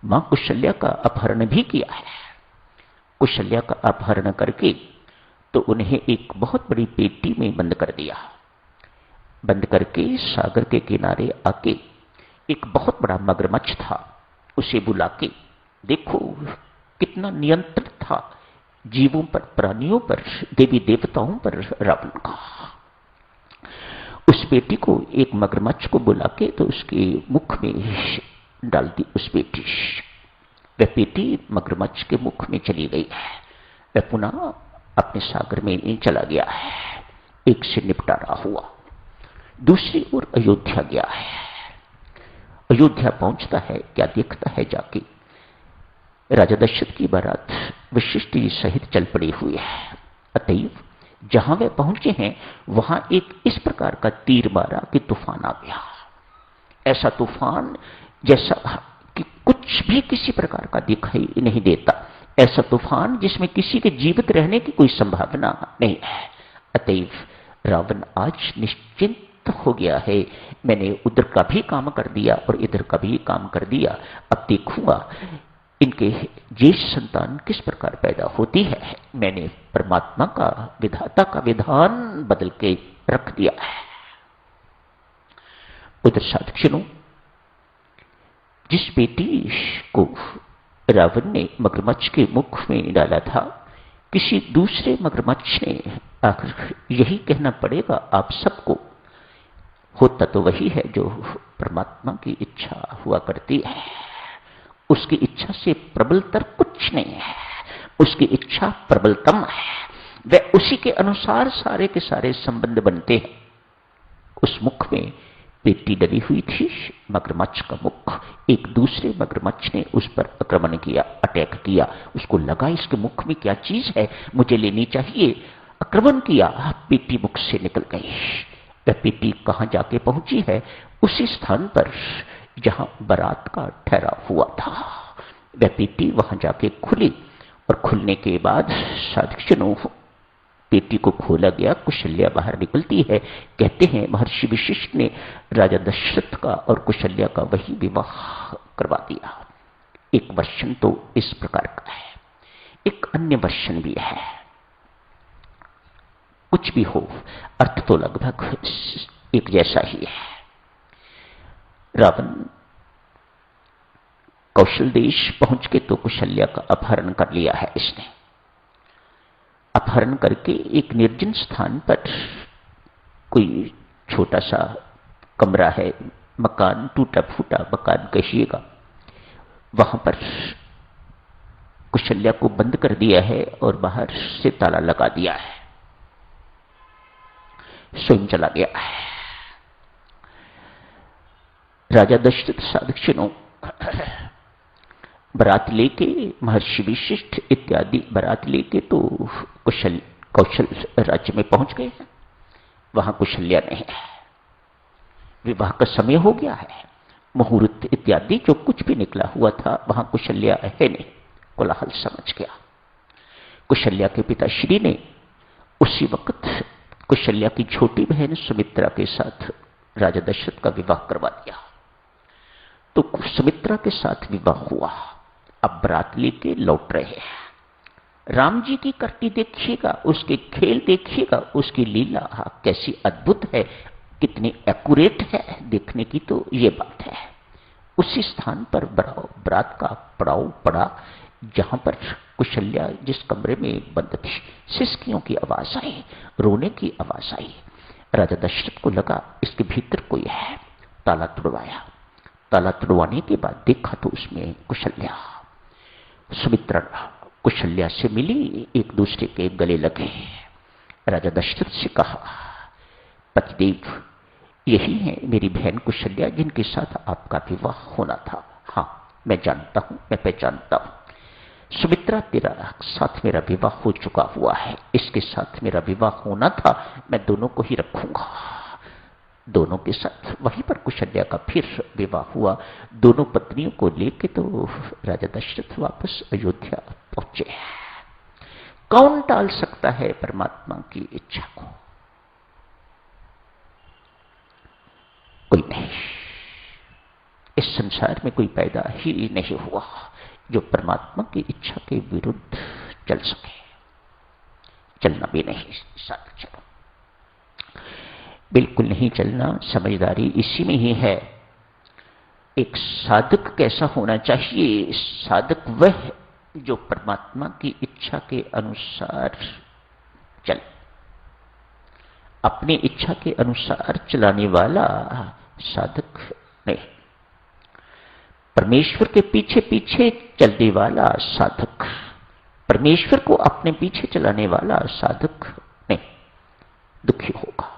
मां कुशल्या का अपहरण भी किया है। कुशल्या का अपहरण करके तो उन्हें एक बहुत बड़ी पेटी में बंद कर दिया। बंद करके सागर के किनारे आके एक बहुत बड़ा मगरमच्छ था, उसे बुला के, देखो कितना नियंत्रण था जीवों पर, प्राणियों पर, देवी देवताओं पर रावण का। उस बेटी को, एक मगरमच्छ को बुला के तो उसके मुख में डाल दी उस बेटी। वह बेटी मगरमच्छ के मुख में चली गई है। वह पुनः अपने सागर में नहीं चला गया है। एक से निपटारा हुआ। दूसरी ओर अयोध्या गया है। अयोध्या पहुंचता है, क्या देखता है जाके, राजा दशरथ की बारात वशिष्ठ जी सहित चल पड़ी हुई है। अतएव जहां वे पहुंचे हैं वहां एक इस प्रकार का तीर मारा कि तूफान आ गया। ऐसा तूफान जैसा कि कुछ भी किसी प्रकार का दिखाई नहीं देता। ऐसा तूफान जिसमें किसी के जीवित रहने की कोई संभावना नहीं है। अतएव रावण आज निश्चिंत हो गया है, मैंने उधर का भी काम कर दिया और इधर का भी काम कर दिया। अब देखूंगा इनके ज्येष्ठ संतान किस प्रकार पैदा होती है। मैंने परमात्मा का, विधाता का विधान बदल के रख दिया है। उधर साधक्षणों, जिस बेटी को रावण ने मगरमच्छ के मुख में डाला था, किसी दूसरे मगरमच्छ ने आखिर यही कहना पड़ेगा आप सबको, होता तो वही है जो परमात्मा की इच्छा हुआ करती है। उसकी इच्छा से प्रबलतर कुछ नहीं है। उसकी इच्छा प्रबलतम है। वह उसी के अनुसार सारे के सारे संबंध बनते हैं। उस मुख में पेटी डली हुई थी, मगरमच्छ का मुख। एक दूसरे मगरमच्छ ने उस पर आक्रमण किया, अटैक किया। उसको लगा इसके मुख में क्या चीज है, मुझे लेनी चाहिए। आक्रमण किया, पेटी मुख से निकल गई। वह पेटी कहां जाके पहुंची है? उसी स्थान पर जहां बारात का ठहराव हुआ था। वह पेटी वहां जाके खुली और खुलने के बाद साधक्षणों पेटी को खोला गया। कुशल्या बाहर निकलती है। कहते हैं महर्षि वशिष्ठ ने राजा दशरथ का और कुशल्या का वही विवाह करवा दिया। एक वर्षन तो इस प्रकार का है, एक अन्य वर्षन भी है। कुछ भी हो, अर्थ तो लगभग एक जैसा ही है। रावण कौशल देश पहुंच के तो कुशल्या का अपहरण कर लिया है इसने। अपहरण करके एक निर्जन स्थान पर, कोई छोटा सा कमरा है, मकान, टूटा फूटा मकान कहिएगा, वहां पर कुशल्या को बंद कर दिया है और बाहर से ताला लगा दिया है। स्वयं चला गया है। राजा दशरथ साधक्षणों बारात लेके, महर्षि वशिष्ठ इत्यादि बारात लेके तो कौशल राज्य में पहुंच गए हैं। वहां कुशल्या नहीं है। विवाह का समय हो गया है। मुहूर्त इत्यादि जो कुछ भी निकला हुआ था वहां कुशल्या है नहीं। कोलाहल समझ गया। कुशल्या के पिताश्री ने उसी वक्त कुशल्या की छोटी बहन सुमित्रा के साथ राजा दशरथ का विवाह करवा दिया। तो सुमित्रा के साथ विवाह हुआ। अब बारात लेके लौट रहे हैं। राम जी की करनी देखिएगा, उसके खेल देखिएगा, उसकी लीला कैसी अद्भुत है, कितनी एक्यूरेट है, देखने की तो ये बात है। उसी स्थान पर बारात का पड़ाव पड़ा जहां पर कुशल्या जिस कमरे में बंद थी। सिसकियों की आवाज आई, रोने की आवाज आई। राजा दशरथ को लगा इसके भीतर कोई है। ताला तुड़वाया। ताला तुड़वाने के बाद देखा तो उसमें कुशल्या। सुमित्रा कुशल्या से मिली, एक दूसरे के गले लगे। राजा दशरथ से कहा, पतिदेव यही है मेरी बहन कुशल्या जिनके साथ आपका विवाह होना था। हाँ मैं जानता हूं, मैं पहचानता हूं। सुमित्रा तेरा साथ मेरा विवाह हो चुका हुआ है, इसके साथ मेरा विवाह होना था, मैं दोनों को ही रखूंगा। दोनों के साथ वहीं पर कुशल्या का फिर विवाह हुआ। दोनों पत्नियों को लेके तो राजा दशरथ वापस अयोध्या पहुंचे। कौन टाल सकता है परमात्मा की इच्छा को? कोई नहीं। इस संसार में कोई पैदा ही नहीं हुआ जो परमात्मा की इच्छा के विरुद्ध चल सके। चलना भी नहीं साधक चलो, बिल्कुल नहीं चलना। समझदारी इसी में ही है। एक साधक कैसा होना चाहिए? साधक वह जो परमात्मा की इच्छा के अनुसार चले, अपनी इच्छा के अनुसार चलाने वाला साधक नहीं, परमेश्वर के पीछे पीछे चलने वाला साधक, परमेश्वर को अपने पीछे चलाने वाला साधक नहीं, दुखी होगा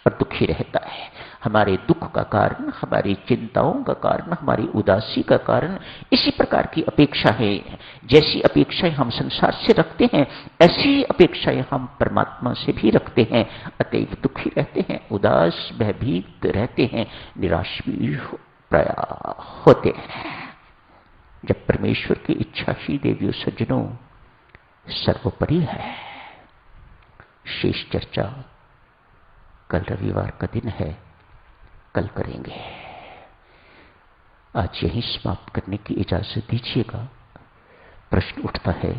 और दुखी रहता है। हमारे दुख का कारण, हमारी चिंताओं का कारण, हमारी उदासी का कारण इसी प्रकार की अपेक्षाएं। जैसी अपेक्षाएं हम संसार से रखते हैं, ऐसी अपेक्षाएं हम परमात्मा से भी रखते हैं। अतएव दुखी रहते हैं, उदास भयभीत रहते हैं, निराश भी प्राय होते हैं। जब परमेश्वर की इच्छा ही देवियों सज्जनों सर्वोपरि है। शेष चर्चा कल रविवार का दिन है, कल करेंगे। आज यहीं समाप्त करने की इजाजत दीजिएगा। प्रश्न उठता है,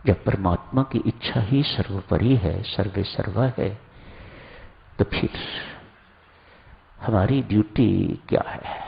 जब परमात्मा की इच्छा ही सर्वोपरि है, सर्वे सर्वा है, तो फिर हमारी ड्यूटी क्या है?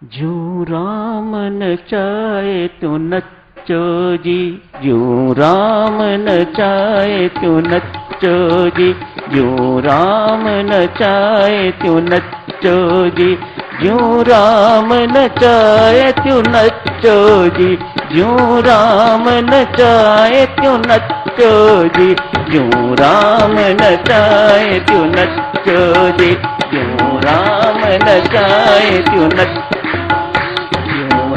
जो राम न चाहे तो नच्चो जी, जो राम न चाहे तो नच्चो जी, जो राम न चाहे तो नच्चो जी, जो राम न चाहे तो नच्चो जी, जो राम न चाहे तो नच्चो जी, जो राम न चाहे तो नच्चो जी, जो राम न चाहे तो नच्चो,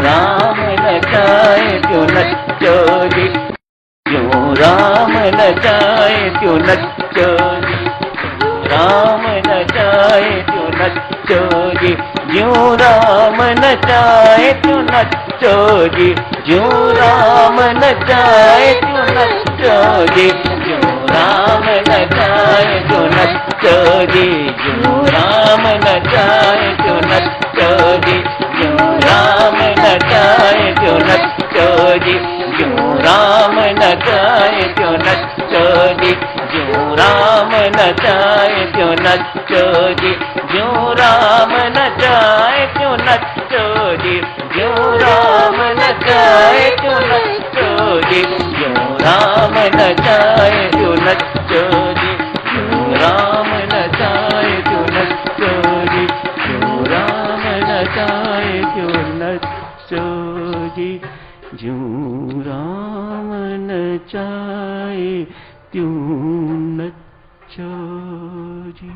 राम न चाहे तो नच्चो जी, जो राम न चाहे तो नच्चो जी, राम न चाहे तो नच्चो जी, जो राम न चाहे तो नच्चो जी, जो राम न चाहे तो नच्चो जी, जो राम न चाहे तो नच्चो जी, जो राम न चाहे तो नच्चो जी, जो राम न चाहे तो नच्चो जी, जो राम न चाहे तो नच्चो जी, जो राम न चाहे तो नच्चो जी, जो राम न चाहे तो नच्चो जी, जो राम न चाहे तो नच्चो जी, जो राम न चाहे तो नच्चो जी, जो राम न चाहे तो नच्चो जी, जो राम न चाहे तो नच्चो जी, जो राम न चाहे तो नच्चो जी।